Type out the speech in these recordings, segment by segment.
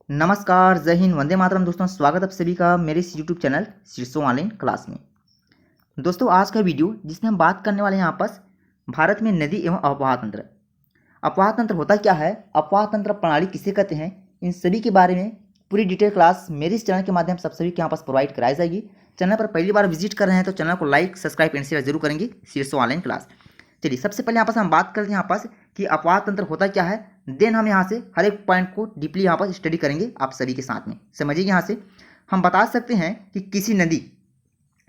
नमस्कार, जय हिंद, वंदे मातरम। दोस्तों, स्वागत आप सभी का मेरे इस यूट्यूब चैनल शीर्षों ऑनलाइन क्लास में। दोस्तों, आज का वीडियो जिसमें हम बात करने वाले हैं यहाँ पर भारत में नदी एवं अफवाह तंत्र। अफवाह तंत्र होता क्या है, अफवाह तंत्र प्रणाली किसे कहते हैं, इन सभी के बारे में पूरी डिटेल क्लास मेरे इस चैनल के माध्यम से आप सभी के यहाँ पास प्रोवाइड कराई जाएगी। चैनल पर पहली बार विजिट कर रहे हैं तो चैनल को लाइक, सब्सक्राइब एंड शेयर जरूर करेंगे। शीर्षों ऑनलाइन क्लास। चलिए, सबसे पहले यहाँ पास हम बात करते हैं यहाँ पास कि अपवाह तंत्र होता क्या है। देन हम यहाँ से हर एक पॉइंट को डीपली यहाँ पर स्टडी करेंगे आप सभी के साथ में। समझिए, यहाँ से हम बता सकते हैं कि किसी नदी,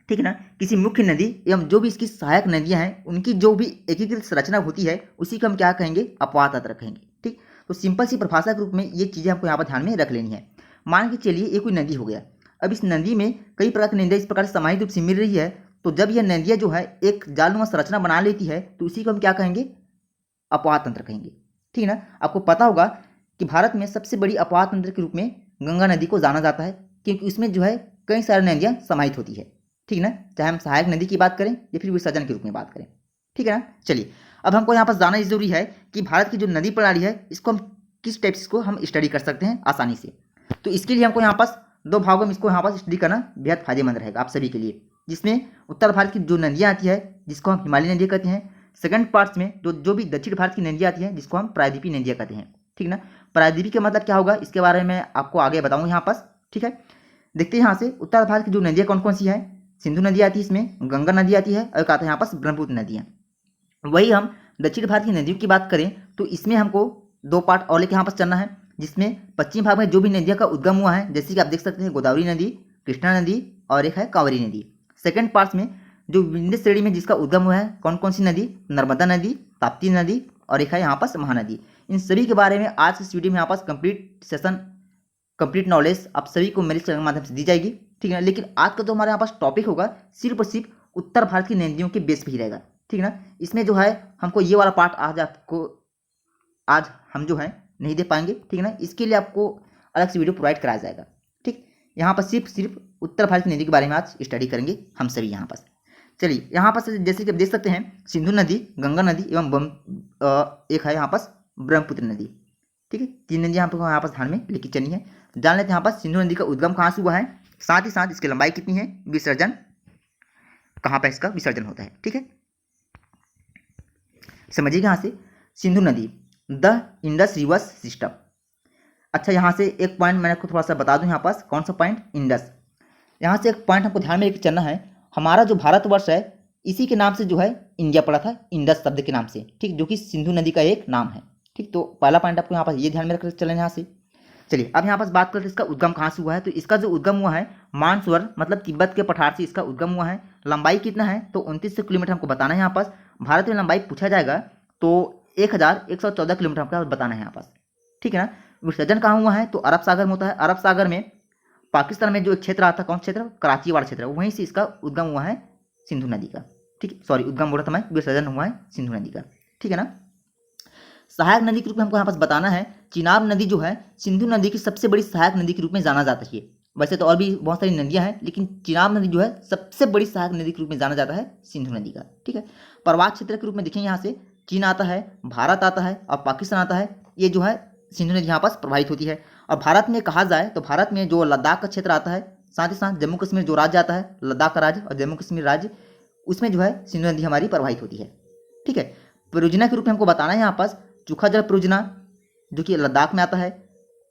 ठीक है ना, किसी मुख्य नदी एवं जो भी इसकी सहायक नदियाँ हैं उनकी जो भी एकीकृत संरचना होती है उसी को हम क्या कहेंगे, अपवाह तंत्र कहेंगे। ठीक, तो सिंपल सी परिभाषा के रूप में ये चीज़ें हमको यहाँ पर ध्यान में रख लेनी है। मान के चलिए ये कोई नदी हो गया। अब इस नदी में कई प्रकार की नदियाँ इस प्रकार से समाहित रूप से मिल रही है, तो जब यह नदियाँ जो है एक जालनुमा संरचना बना लेती है तो इसी को हम क्या कहेंगे, अपवाह तंत्र कहेंगे। ठीक है ना। आपको पता होगा कि भारत में सबसे बड़ी अपवाह तंत्र के रूप में गंगा नदी को जाना जाता है, क्योंकि उसमें जो है कई सारी नदियाँ समाहित होती है। ठीक है ना, चाहे हम सहायक नदी की बात करें या फिर विसर्जन के रूप में बात करें। ठीक है ना। चलिए, अब हमको यहाँ पर जानना जरूरी है कि भारत की जो नदी प्रणाली है इसको हम किस टाइप से इसको हम स्टडी कर सकते हैं आसानी से। तो इसके लिए हमको यहाँ पास दो भागों में इसको यहाँ पास स्टडी करना बेहद फायदेमंद रहेगा आप सभी के लिए, जिसमें उत्तर भारत की जो नदियाँ आती है जिसको हम हिमालयी नदियाँ कहते हैं। सेकंड पार्ट्स में जो भी दक्षिण भारत की नदियाँ आती हैं जिसको हम प्रायद्वीपीय नदियाँ कहते हैं। ठीक ना। प्रायद्वीपीय का मतलब क्या होगा इसके बारे में आपको आगे बताऊँगा यहाँ पास। ठीक है, देखते हैं यहाँ से उत्तर भारत की जो नदियाँ कौन कौन सी है। सिंधु नदी आती है, इसमें गंगा नदी आती है, और कहते हैं यहाँ पास ब्रह्मपुत्र नदियाँ। वही हम दक्षिण भारत की नदियों की बात करें तो इसमें हमको दो पार्ट और लेके यहाँ पास चलना है, जिसमें पश्चिम भाग में जो भी नदियों का उद्गम हुआ है, जैसे कि आप देख सकते हैं गोदावरी नदी, कृष्णा नदी और एक है कांवरी नदी। सेकंड पार्ट में जो विंध्य श्रेणी में जिसका उद्गम हुआ है कौन कौन सी नदी, नर्मदा नदी, ताप्ती नदी और एक है यहाँ पास महानदी। इन सभी के बारे में आज इस वीडियो में यहाँ पास कंप्लीट सेशन, कंप्लीट नॉलेज आप सभी को मेरे चैनल के माध्यम से दी जाएगी। ठीक है ना। लेकिन आज का जो हमारे यहाँ पास टॉपिक होगा सिर्फ और सिर्फ उत्तर भारत की नदियों के बेस पे ही रहेगा। ठीक है ना। इसमें जो है हमको ये वाला पार्ट आज हम जो है नहीं दे पाएंगे। ठीक है ना। इसके लिए आपको अलग से वीडियो प्रोवाइड कराया जाएगा। ठीक, यहाँ पर सिर्फ उत्तर भारत की नदी के बारे में आज स्टडी करेंगे हम सभी यहाँ पास। चलिए, यहाँ पास जैसे कि आप देख सकते हैं सिंधु नदी, गंगा नदी एवं एक है यहाँ पास ब्रह्मपुत्र नदी। ठीक है, तीन नदी यहाँ पास ध्यान में लेके चलनी है। जान लेते हैं यहाँ पास सिंधु नदी का उद्गम कहाँ से हुआ है, साथ ही साथ इसकी लंबाई कितनी है, विसर्जन कहाँ पर इसका विसर्जन होता है। ठीक है, समझिएगा यहाँ से सिंधु नदी द इंडस रिवर्स सिस्टम। अच्छा, यहाँ से एक पॉइंट मैंने आपको थोड़ा सा बता दूं, यहाँ पास कौन सा पॉइंट, इंडस। यहाँ से एक पॉइंट हमको ध्यान में लेकर चलना है। हमारा जो भारतवर्ष है इसी के नाम से जो है इंडिया पड़ा था, इंडस शब्द के नाम से। ठीक, जो कि सिंधु नदी का एक नाम है। ठीक, तो पहला पॉइंट आपको यहाँ पास ये ध्यान में रखकर चलें यहाँ से। चलिए, अब यहाँ पास बात करते हैं इसका उद्गम कहाँ से हुआ है। तो इसका जो उद्गम हुआ है मानसरोवर मतलब तिब्बत के पठार से इसका उद्गम हुआ है। लंबाई कितना है तो 29 किलोमीटर हमको बताना है यहाँ पास। भारत में लंबाई पूछा जाएगा तो 1114 किलोमीटर हमको बताना है यहाँ पास। ठीक है ना। विसर्जन कहाँ हुआ है तो अरब सागर में होता है। अरब सागर में पाकिस्तान में जो एक क्षेत्र आता है, कौन क्षेत्र, कराची वाला क्षेत्र, वहीं से इसका उद्गम हुआ है सिंधु नदी का। ठीक, सॉरी उद्गम बोला था मैं, विसर्जन हुआ है सिंधु नदी का। ठीक है ना। सहायक नदी के रूप में हमको यहाँ पास बताना है चिनाब नदी जो है सिंधु नदी की सबसे बड़ी सहायक नदी के रूप में जाना जाता है। वैसे तो और भी बहुत सारी नदियाँ हैं, लेकिन चिनाब नदी जो है सबसे बड़ी सहायक नदी के रूप में जाना जाता है सिंधु नदी का। ठीक है, प्रवाह क्षेत्र के रूप में देखें यहाँ से चीन आता है, भारत आता है और पाकिस्तान आता है। ये जो है सिंधु नदी यहाँ पास प्रभावित होती है। और भारत में कहा जाए तो भारत में जो लद्दाख का क्षेत्र आता है, साथ ही साथ जम्मू कश्मीर जो राज्य आता है, लद्दाख का राज्य और जम्मू कश्मीर राज्य, उसमें जो है सिंधु नदी हमारी प्रभावित होती है। ठीक है, परियोजना के रूप में हमको बताना है यहाँ पास चुखा जल परियोजना जो कि लद्दाख में आता है,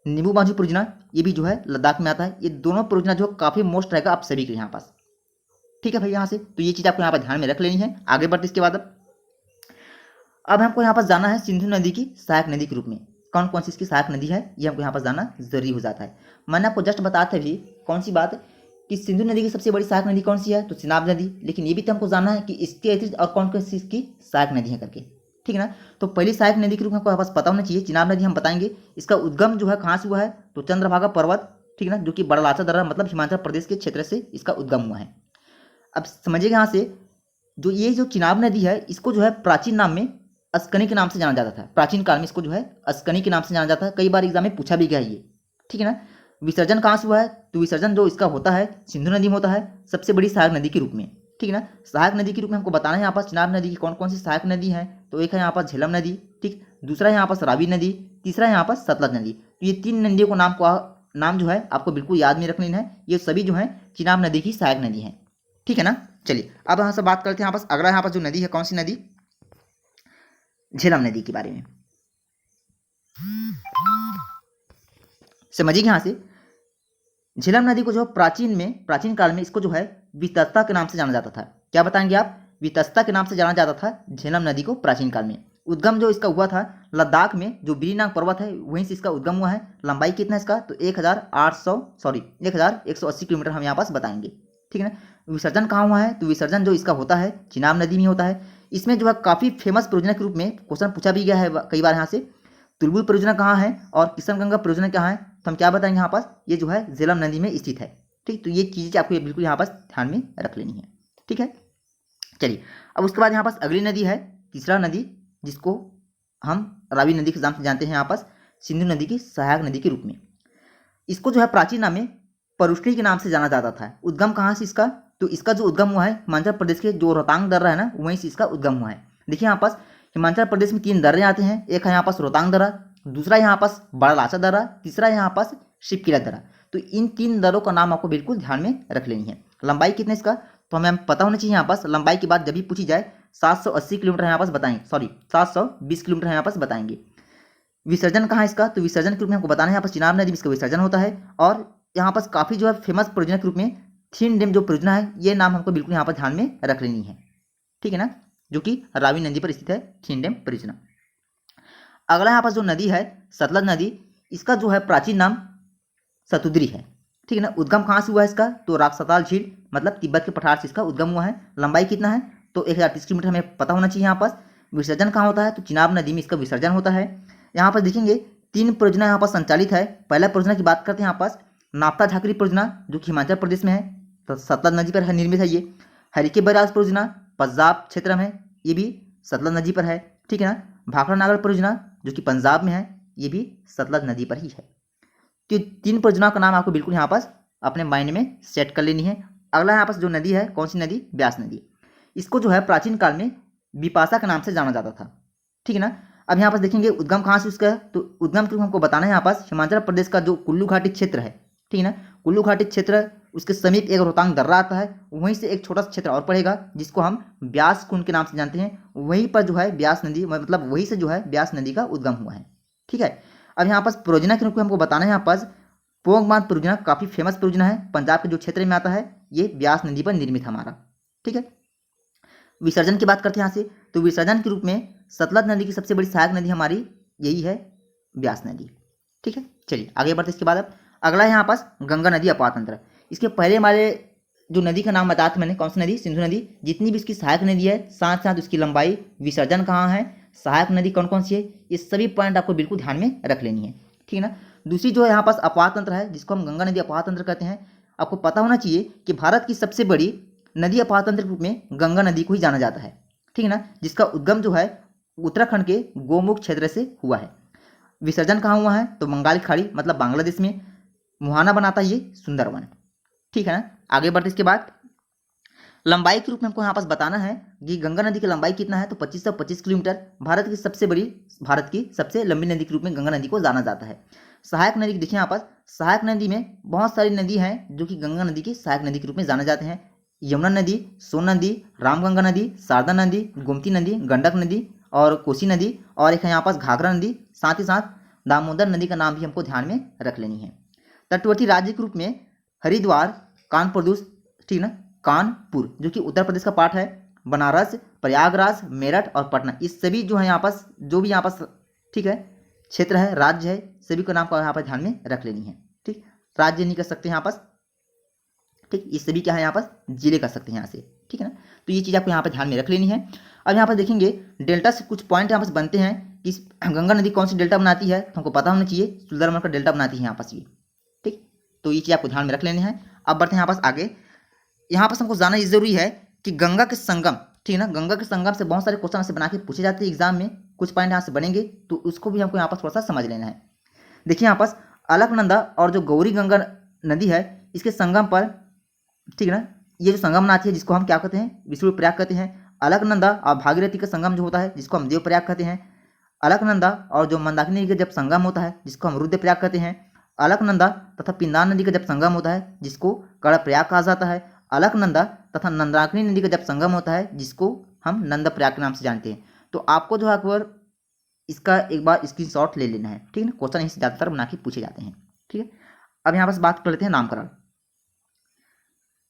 नींबू बांझू परियोजना ये भी जो है लद्दाख में आता है। ये दोनों परियोजना जो काफ़ी मोस्ट रहेगा आप सभी के यहाँ पास। ठीक है भाई, यहाँ से तो ये चीज़ आपको यहाँ पर ध्यान में रख लेनी है। आगे बढ़ते इसके बाद अब हमको यहाँ पास जाना है सिंधु नदी की सहायक नदी के रूप में कौन कौन सी इसकी सहायक नदी है, ये हमको यहाँ पास जाना जरूरी हो जाता है। मैंने आपको जस्ट बताया था भी कौन सी बात कि सिंधु नदी की सबसे बड़ी सहायक नदी कौन सी है तो चिनाब नदी, लेकिन ये भी तो हमको जानना है कि इसके अतिरिक्त और कौन कौन सी इसकी सहायक नदी है करके। ठीक है ना। तो पहली सहायक नदी के रूप में हमको यहाँ पास पता होना चाहिए चिनाब नदी हम बताएंगे। इसका उद्गम जो है कहाँ से हुआ है तो चंद्रभागा पर्वत, ठीक है ना, जो कि बड़लाचा दर्रा मतलब हिमाचल प्रदेश के क्षेत्र से इसका उद्गम हुआ है। अब समझिएगा यहाँ से जो चिनाब नदी है इसको जो है प्राचीन नाम में अस्कनी के नाम से जाना जाता था। प्राचीन काल में इसको जो है अस्कनी के नाम से जाना जाता है। कई बार एग्जाम में पूछा भी गया ये। ठीक है ना। विसर्जन कहाँ से हुआ है तो विसर्जन जो इसका होता है सिंधु नदी में होता है, सबसे बड़ी सहायक नदी के रूप में। ठीक है ना। सहायक नदी के रूप में हमको बताना है यहाँ पास चिनाब नदी की कौन कौन सी सहायक नदी है। तो एक है यहाँ पास झेलम नदी, ठीक, दूसरा है यहाँ पास रावी नदी, तीसरा है यहाँ पास सतलज नदी। तो ये तीन नदियों को नाम को नाम जो है आपको बिल्कुल याद में रख लेना है। ये सभी जो है चिनाब नदी की सहायक नदी है, ठीक है ना। चलिए अब यहाँ से बात करते हैं यहाँ पास अगला यहाँ पास जो नदी है, कौन सी नदी, झेलम नदी के बारे में समझिए। यहाँ से झेलम नदी को जो प्राचीन काल में इसको जो है वितस्ता के नाम से जाना जाता था। क्या बताएंगे आप, वितस्ता के नाम से जाना जाता था झेलम नदी को प्राचीन काल में। उद्गम जो इसका हुआ था लद्दाख में, जो बिरीनाग पर्वत है वहीं से इसका उद्गम हुआ है। लंबाई कितना है इसका, तो 1180 किलोमीटर हम यहाँ पास बताएंगे, ठीक है ना। विसर्जन कहाँ हुआ है, तो विसर्जन जो इसका होता है चिनाब नदी में होता है। इसमें जो है काफ़ी फेमस परियोजना के रूप में क्वेश्चन पूछा भी गया है कई बार यहाँ से। तुलबुल परियोजना कहाँ है और किशनगंगा परियोजना कहाँ है, तो हम क्या बताएंगे यहाँ पास, ये जो है झेलम नदी में स्थित है, ठीक। तो ये चीज़ें आपको बिल्कुल यहाँ पास ध्यान में रख लेनी है, ठीक है। चलिए अब उसके बाद यहाँ पास अगली नदी है, तीसरा नदी, जिसको हम रावी नदी के नाम से जानते हैं यहाँ पास, सिंधु नदी की सहायक नदी के रूप में। इसको जो है प्राचीन नाम में परुष्णी के नाम से जाना जाता था। उद्गम कहाँ से इसका, तो इसका जो उद्गम हुआ है हिमाचल प्रदेश के जो रोहतांग दर्रा है ना, वहीं से इसका उद्गम हुआ है। देखिए यहाँ पास हिमाचल प्रदेश में 3 दर्रे आते हैं, एक है यहाँ पास रोहतांग दर्रा, दूसरा यहाँ पास बड़ा लाचा दर्रा, तीसरा यहाँ पास शिवकिला दर्रा। तो इन 3 दर्रों का नाम आपको बिल्कुल ध्यान में रख लेनी है। लंबाई कितने इसका, तो हमें पता होना चाहिए यहाँ पास। लंबाई की बात जब भी पूछी जाए 780 किलोमीटर यहाँ पास बताएंगे, 720 किलोमीटर यहाँ पास बताएंगे। विसर्जन कहाँ है इसका, तो विसर्जन के रूप में हमको बताना है यहाँ पास चिनाब नदी में इसका विसर्जन होता है। और यहाँ पास काफ़ी जो है फेमस परियोजना के रूप में थीन डैम जो परियोजना है, ये नाम हमको बिल्कुल यहाँ पर ध्यान में रख लेनी है, ठीक है ना, जो कि रावी नदी पर स्थित है थीन डैम परियोजना। अगला यहाँ पास जो नदी है सतलज नदी, इसका जो है प्राचीन नाम सतुद्री है, ठीक है ना। उद्गम कहाँ से हुआ है इसका, तो राक्सताल झील मतलब तिब्बत के पठार से इसका उद्गम हुआ है। लंबाई कितना है, तो 1030 किलोमीटर हमें पता होना चाहिए यहाँ पास। विसर्जन कहाँ होता है, तो चिनाब नदी में इसका विसर्जन होता है। यहाँ पर देखेंगे 3 परियोजना यहाँ पास संचालित है। पहला परियोजना की बात करते हैं यहाँ पास नाप्ता झाकरी परियोजना, जो कि हिमाचल प्रदेश में है, तो सतलज नदी पर है, निर्मित है ये। हरिके बैराज परियोजना पंजाब क्षेत्र में, ये भी सतलज नदी पर है, ठीक है ना। भाखड़ा नागल परियोजना जो कि पंजाब में है, ये भी सतलज नदी पर ही है। तो 3 परियोजनाओं का नाम आपको बिल्कुल यहाँ पास अपने माइंड में सेट कर लेनी है। अगला यहाँ पास जो नदी है, कौन सी नदी, ब्यास नदी। इसको जो है प्राचीन काल में बिपाशा के नाम से जाना जाता था, ठीक है ना। अब यहाँ पास देखेंगे उद्गम कहाँ से उसका है, तो उद्गम के रूप में हमको बताना है यहाँ पास हिमाचल प्रदेश का जो कुल्लू घाटी क्षेत्र है, ठीक है ना। कुल्लू घाटी क्षेत्र, उसके समीप एक रोहतांग दर्रा आता है, वहीं से एक छोटा सा क्षेत्र और पड़ेगा जिसको हम ब्यास कुंड के नाम से जानते हैं। वहीं पर जो है ब्यास नदी, मतलब वहीं से जो है ब्यास नदी का उद्गम हुआ है, ठीक है। अब यहाँ पास परियोजना के रूप में हमको बताना है यहाँ पास पोंग बांध परियोजना, काफ़ी फेमस परियोजना है, पंजाब के जो क्षेत्र में आता है, ये ब्यास नदी पर निर्मित हमारा, ठीक है। विसर्जन की बात करते हैं यहाँ से, तो विसर्जन के रूप में सतलज नदी की सबसे बड़ी सहायक नदी हमारी यही है ब्यास नदी, ठीक है। चलिए आगे बढ़ते इसके बाद अब अगला है यहाँ पास गंगा नदी अपार तंत्र। इसके पहले हमारे जो नदी का नाम बताया था मैंने, कौन सी नदी, सिंधु नदी। जितनी भी इसकी सहायक नदी है, साथ साथ उसकी लंबाई, विसर्जन कहाँ है, सहायक नदी कौन कौन सी है, ये सभी पॉइंट आपको बिल्कुल ध्यान में रख लेनी है, ठीक है ना। दूसरी जो है यहाँ पास अपार तंत्र है, जिसको हम गंगा नदी अपार तंत्र कहते हैं। आपको पता होना चाहिए कि भारत की सबसे बड़ी नदी अपार तंत्र के रूप में गंगा नदी को ही जाना जाता है, ठीक है ना, जिसका उद्गम जो है उत्तराखंड के गोमुख क्षेत्र से हुआ है। विसर्जन कहाँ हुआ है, तो बंगाल की खाड़ी मतलब बांग्लादेश में मुहाना बनाता है ये सुंदरवन, ठीक है ना। आगे बढ़ते इसके बाद लंबाई के रूप में हमको यहाँ पास बताना है कि गंगा नदी की लंबाई कितना है, तो 2525 किलोमीटर। भारत की सबसे लंबी नदी के रूप में गंगा नदी को जाना जाता है। सहायक नदी देखिए यहाँ पास, सहायक नदी में बहुत सारी नदी हैं जो कि गंगा नदी की सहायक नदी के रूप में जाने जाते हैं। यमुना नदी, सोन नदी, रामगंगा नदी, शारदा नदी, गोमती नदी, गंडक नदी और कोसी नदी, और एक है यहाँ पास घाघरा नदी। साथ ही साथ दामोदर नदी का नाम भी हमको ध्यान में रख लेनी है। तटवर्ती राज्य के रूप में हरिद्वार, कानपुर, ठीक ना, कानपुर जो कि उत्तर प्रदेश का पार्ट है, बनारस, प्रयागराज, मेरठ और पटना, इस सभी जो है यहाँ पास, जो भी यहाँ पास ठीक है क्षेत्र है, राज्य है, सभी का नाम को यहाँ पर ध्यान में रख लेनी है, ठीक। राज्य नहीं कर सकते यहाँ पास, ठीक, ये सभी क्या है यहाँ पास, जिले कर सकते हैं यहाँ से, ठीक है ना। तो ये चीज़ आपको यहाँ पर ध्यान में रख लेनी है। अब यहाँ पर देखेंगे डेल्टा से कुछ पॉइंट यहाँ पास बनते हैं कि गंगा नदी कौन सी डेल्टा बनाती है, तो हमको पता होना चाहिए सुंदरवन का डेल्टा बनाती है यहाँ पास ये, ठीक। तो ये चीज़ आपको ध्यान में रख लेनी है। अब बढ़ते हैं यहाँ पास आगे। यहाँ पास हमको जानना ये जरूरी है कि गंगा के संगम, ठीक है ना, गंगा के संगम से बहुत सारे क्वेश्चन ऐसे बना के पूछे जाते हैं एग्जाम में, कुछ पॉइंट यहाँ से बनेंगे, तो उसको भी हमको यहाँ पास थोड़ा सा समझ लेना है। देखिए यहाँ पास अलकनंदा और जो गौरी गंगा नदी है, इसके संगम पर, ठीक है ना, ये जो संगम बनाती है जिसको हम क्या कहते हैं, विष्णु प्रयाग कहते हैं। अलकनंदा और भागीरथी का संगम जो होता है जिसको हम देव प्रयाग कहते हैं। अलकनंदा और जो मंदाकिनी का जब संगम होता है जिसको हम रुद्र प्रयाग कहते हैं। अलकनंदा तथा पिंदार नदी का जब संगम होता है जिसको कर्णप्रयाग कहा जाता है, अलकनंदा तथा नंदाकिनी नदी का जब संगम होता है जिसको हम नंदप्रयाग के नाम से जानते हैं। तो आपको जो है अकबर इसका एक बार स्क्रीनशॉट ले लेना है, ठीक है ना। क्वेश्चन इसे ज़्यादातर बना के पूछे जाते हैं, ठीक है। अब यहाँ पर बात कर लेते हैं नामकरण।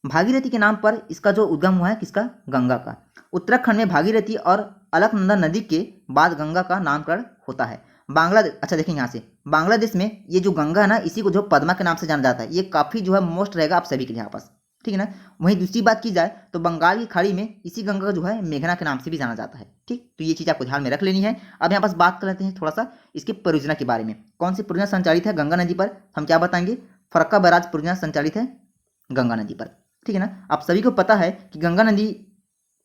भागीरथी के नाम पर इसका जो उद्गम हुआ है किसका, गंगा का। उत्तराखंड में भागीरथी और अलकनंदा नदी के बाद गंगा का नामकरण होता है। बांग्लादेश, अच्छा देखेंगे यहाँ से, बांग्लादेश में ये जो गंगा है ना इसी को जो पद्मा के नाम से जाना जाता है। ये काफ़ी जो है मोस्ट रहेगा आप सभी के लिए यहाँ पास, ठीक है ना। वहीं दूसरी बात की जाए तो बंगाल की खाड़ी में इसी गंगा का जो है मेघना के नाम से भी जाना जाता है, ठीक। तो ये चीज़ आपको ध्यान में रख लेनी है। अब यहाँ पास बात कर लेते हैं थोड़ा सा इसकी परियोजना के बारे में। कौन सी परियोजना संचालित है गंगा नदी पर, हम क्या बताएंगे, फरक्का बैराज परियोजना संचालित है गंगा नदी पर, ठीक है ना। आप सभी को पता है कि गंगा नदी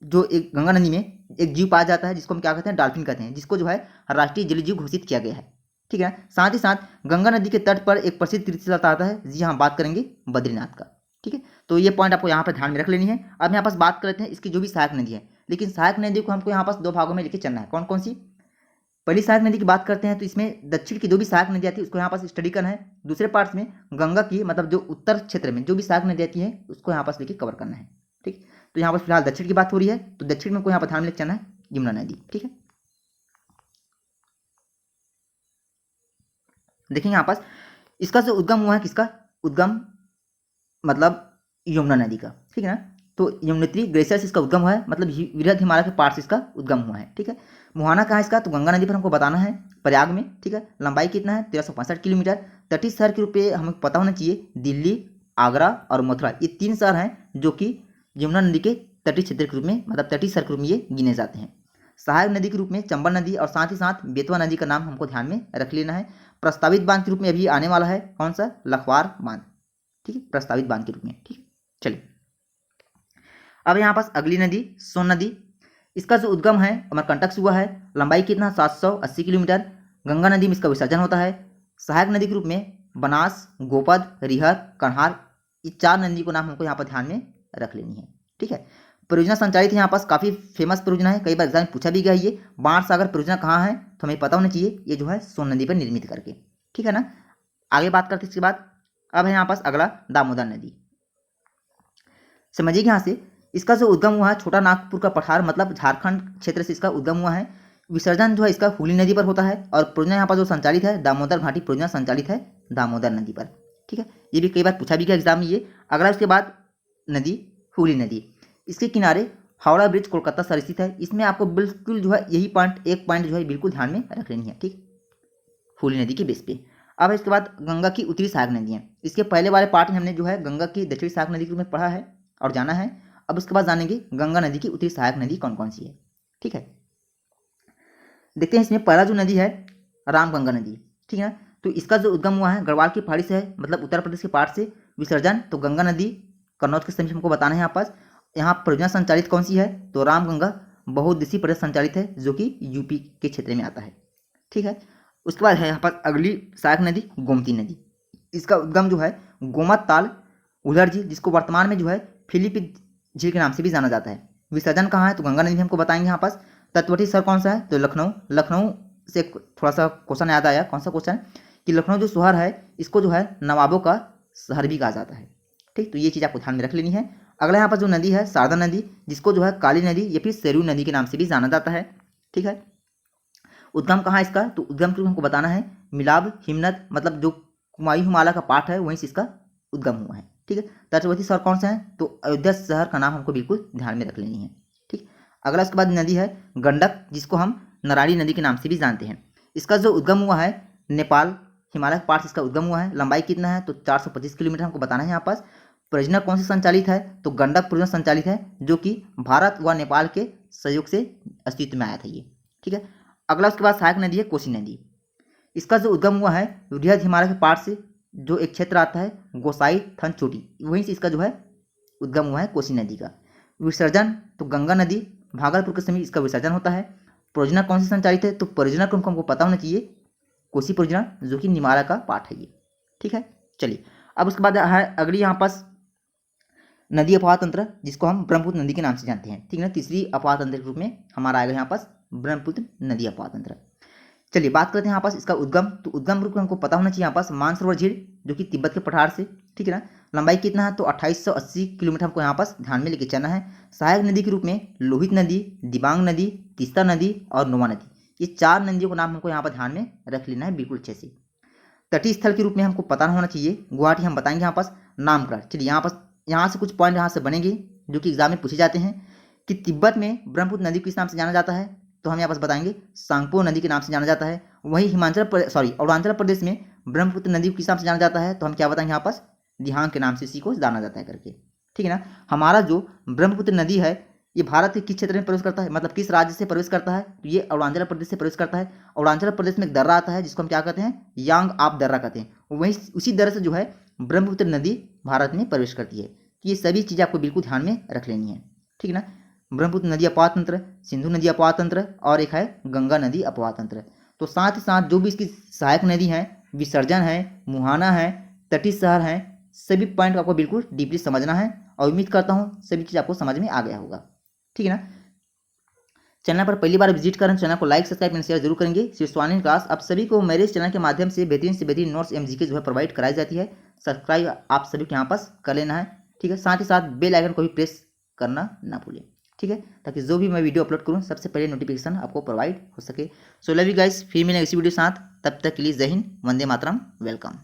गंगा नदी में एक जीव पाया जाता है जिसको हम क्या कहते हैं, डॉल्फिन कहते हैं, जिसको जो है राष्ट्रीय जलीय जीव घोषित किया गया है, ठीक है ना। साथ ही साथ गंगा नदी के तट पर एक प्रसिद्ध तीर्थस्थल आता है, जी हाँ, बात करेंगे बद्रीनाथ का, ठीक है। तो ये पॉइंट आपको यहाँ पर ध्यान में रख लेनी है। अब यहाँ पास बात कर लेते हैं इसकी जो भी सहायक नदी है, लेकिन सहायक नदी को हमको यहाँ पास दो भागों में लेके चलना है। कौन कौन सी, पहली सहायक नदी की बात करते हैं तो इसमें दक्षिण की जो भी सहायक नदी आती है उसको यहाँ पास स्टडी करना है। दूसरे पार्ट्स में गंगा की मतलब जो उत्तर क्षेत्र में जो भी सहायक नदी आती है उसको यहाँ पास लेके कवर करना है, ठीक। तो यहाँ पर फिलहाल दक्षिण की बात हो रही है तो दक्षिण में को यहाँ पर ध्यान में लेके चलना है यमुना नदी, ठीक है। देखेंगे यहाँ पास इसका जो उद्गम हुआ है किसका, उद्गम मतलब यमुना नदी का, ठीक है ना। तो यमुनोत्री ग्लेशियर से इसका उद्गम हुआ है, मतलब वृहद हिमालय के पार से इसका उद्गम हुआ है, ठीक है। मुहाना कहाँ है इसका, तो गंगा नदी पर हमको बताना है, प्रयाग में, ठीक है। लंबाई कितना है 1365 किलोमीटर। तटीय शहर के रूप में हमें पता होना चाहिए दिल्ली, आगरा और मथुरा, ये 3 शहर हैं जो कि यमुना नदी के तटीय क्षेत्र के रूप में मतलब तटीय शहर के रूप में ये गिने जाते हैं। सहायक नदी के रूप में चंबल नदी और साथ ही साथ बेतवा नदी का नाम हमको ध्यान में रख लेना है। प्रस्तावित बांध के रूप में अभी आने वाला है कौन सा, लखवार बांध, ठीक है, प्रस्तावित बांध के रूप में, ठीक। चलिए अब यहाँ पास अगली नदी सोन नदी, इसका जो उद्गम है अमरकंटक से हुआ है। लंबाई कितना 780 किलोमीटर। गंगा नदी में इसका विसर्जन होता है। सहायक नदी के रूप में बनास, गोपद, रिहर, कन्हार, ये 4 नदी को नाम हमको यहाँ पर ध्यान में रख लेनी है, ठीक है। परियोजना संचालित है यहाँ पास काफ़ी फेमस परियोजना है, कई बार एग्जाम में पूछा भी गया। ये बाण सागर परियोजना कहाँ है तो हमें पता होना चाहिए, ये जो है सोन नदी पर निर्मित करके, ठीक है ना। आगे बात करते हैं इसके बाद। अब है यहाँ पास अगला दामोदर नदी, समझिए यहाँ से इसका जो उद्गम हुआ है छोटा नागपुर का पठार मतलब झारखंड क्षेत्र से इसका उद्गम हुआ है। विसर्जन जो है इसका हुगली नदी पर होता है और परियोजना यहाँ पर जो संचालित है दामोदर घाटी परियोजना संचालित है दामोदर नदी पर, ठीक है। ये भी कई बार पूछा भी गया एग्जाम में ये। अगला उसके बाद नदी हुगली नदी, इसके किनारे हावड़ा ब्रिज कोलकाता शहर स्थित है। इसमें आपको बिल्कुल जो है यही पॉइंट एक पॉइंट जो है बिल्कुल ध्यान में रख लेनी है, ठीक, हुगली नदी के बेस पे। अब इसके बाद गंगा की उत्तरी सहायक नदियाँ, इसके पहले वाले पार्ट में हमने जो है गंगा की दक्षिणी सहायक नदी के रूप में पढ़ा है और जाना है। अब उसके बाद जानेंगे गंगा नदी की उत्तरी सहायक नदी कौन कौन सी है, ठीक है। देखते हैं इसमें पहला जो नदी है रामगंगा नदी, ठीक है ना। तो इसका जो उद्गम हुआ है गढ़वाल की पहाड़ी से है मतलब उत्तर प्रदेश के पार से। विसर्जन तो गंगा नदी कन्नौज के समीप हमको बताना है। यहाँ पास यहाँ परियोजना संचालित कौन सी है तो रामगंगा बहुउद्देशीय परियोजना संचालित है जो कि यूपी के क्षेत्र में आता है, ठीक है। उसके बाद है यहाँ पास अगली सहायक नदी गोमती नदी, इसका उद्गम जो है गोमत ताल उधर झील जिसको वर्तमान में जो है फिलिपीन झील के नाम से भी जाना जाता है। विसर्जन कहाँ है तो गंगा नदी हमको बताएंगे यहाँ पास। तटवर्ती शहर कौन सा है तो लखनऊ। लखनऊ से थोड़ा सा क्वेश्चन याद आया, कौन सा क्वेश्चन कि लखनऊ जो शहर है इसको जो है नवाबों का शहर भी कहा जाता है, ठीक। तो ये चीज़ आपको ध्यान में रख लेनी है। अगला यहाँ पर जो नदी है शारदा नदी जिसको जो है काली नदी या फिर सरयू नदी के नाम से भी जाना जाता है, ठीक है। उद्गम कहाँ है इसका तो उद्गम के हमको बताना है मिलाब हिमनद मतलब जो कुमायूं हिमालय का पार्ट है वहीं से इसका उद्गम हुआ है, ठीक है। तटवर्ती शहर कौन सा है तो अयोध्या शहर का नाम हमको बिल्कुल ध्यान में रख लेनी है, ठीक। अगला उसके बाद नदी है गंडक जिसको हम नारायणी नदी के नाम से भी जानते हैं। इसका जो उद्गम हुआ है नेपाल हिमालय के पार से इसका उद्गम हुआ है। लंबाई कितना है तो 425 किलोमीटर हमको बताना है। यहाँ पास परियोजना कौन सी संचालित है तो गंडक परियोजना संचालित है जो कि भारत व नेपाल के सहयोग से अस्तित्व में आया था ये, ठीक है। अगला उसके बाद सहायक नदी है कोसी नदी, इसका जो उद्गम हुआ है वृहद हिमालय के पार से जो एक क्षेत्र आता है गोसाई थन चोटी वहीं से इसका जो है उद्गम हुआ है कोसी नदी का। विसर्जन तो गंगा नदी भागलपुर के समीप इसका विसर्जन होता है। परियोजना कौन सी संचालित है तो परियोजना को हमको पता होना चाहिए कोसी परियोजना जो कि निमाला का पार्ट है ये, ठीक है। चलिए अब उसके बाद है अगली यहाँ पास नदी अपवाह तंत्र जिसको हम ब्रह्मपुत्र नदी के नाम से जानते हैं, ठीक है ना। तीसरी अपवाह तंत्र के रूप में हमारा आएगा यहाँ पास ब्रह्मपुत्र नदी अपवाह तंत्र। चलिए बात करते हैं यहाँ पास इसका उद्गम तो उद्गम रूप में हमको पता होना चाहिए यहाँ पास मानसरोवर झील जो कि तिब्बत के पठार से, ठीक है ना। लंबाई कितना है तो 2880 किलोमीटर हमको यहाँ पास ध्यान में लेके चलना है। सहायक नदी के रूप में लोहित नदी, दिबांग नदी, तीस्ता नदी और नोमा नदी, ये 4 नदियों का नाम हमको यहाँ पर ध्यान में रख लेना है बिल्कुल अच्छे से। तटीय स्थल के रूप में हमको पता होना चाहिए गुवाहाटी, हम बताएंगे यहाँ पास नामकरण। चलिए यहाँ से कुछ पॉइंट यहाँ से बनेंगे जो कि एग्जाम में पूछे जाते हैं कि तिब्बत में ब्रह्मपुत्र नदी किस नाम से जाना जाता है, तो हम यहाँ पास बताएंगे सांगपो नदी के नाम से जाना जाता है। वहीं अरुणाचल प्रदेश में ब्रह्मपुत्र नदी किस नाम से जाना जाता है, तो हम क्या बताएंगे यहाँ पास दिहांग के नाम से इसी को जाना जाता है करके, ठीक है ना। हमारा जो ब्रह्मपुत्र नदी है ये भारत के किस क्षेत्र में प्रवेश करता है, मतलब किस राज्य से प्रवेश करता है, तो ये अरुणाचल प्रदेश से प्रवेश करता है। अरुणाचल प्रदेश में एक दर्रा आता है जिसको हम क्या कहते हैं, यांग आप दर्रा कहते हैं। वहीं उसी दर्रा से जो है ब्रह्मपुत्र नदी भारत में प्रवेश करती है। तो ये सभी चीज़ें आपको बिल्कुल ध्यान में रख लेनी है, ठीक है ना। ब्रह्मपुत्र नदी अपवाह तंत्र, सिंधु नदी अपवाह तंत्र और एक है गंगा नदी अपवाह तंत्र। तो साथ ही साथ जो भी इसकी सहायक नदी हैं, विसर्जन है, मुहाना है, तटीय शहर हैं, सभी पॉइंट आपको बिल्कुल डीपली समझना है और उम्मीद करता हूँ सभी चीज़ आपको समझ में आ गया होगा, ठीक है ना। चैनल पर पहली बार विजिट करें, चैनल को लाइक सब्सक्राइब एंड शेयर जरूर करेंगे। श्री स्वानी क्लास आप सभी को मेरे इस चैनल के माध्यम से बेहतरीन से बेहतरीन नोट्स एम जीके जो है प्रोवाइड कराई जाती है। सब्सक्राइब आप सभी को यहाँ पास कर लेना है, ठीक है। साथ ही साथ बेल आइकन को भी प्रेस करना ना भूलें, ठीक है, ताकि जो भी मैं वीडियो अपलोड करूँ सबसे पहले नोटिफिकेशन आपको प्रोवाइड हो सके। सो लव यू गाइस, फिर मिलेंगे इसी वीडियो के साथ, तब तक के लिए जय हिंद, वंदे मातरम, वेलकम।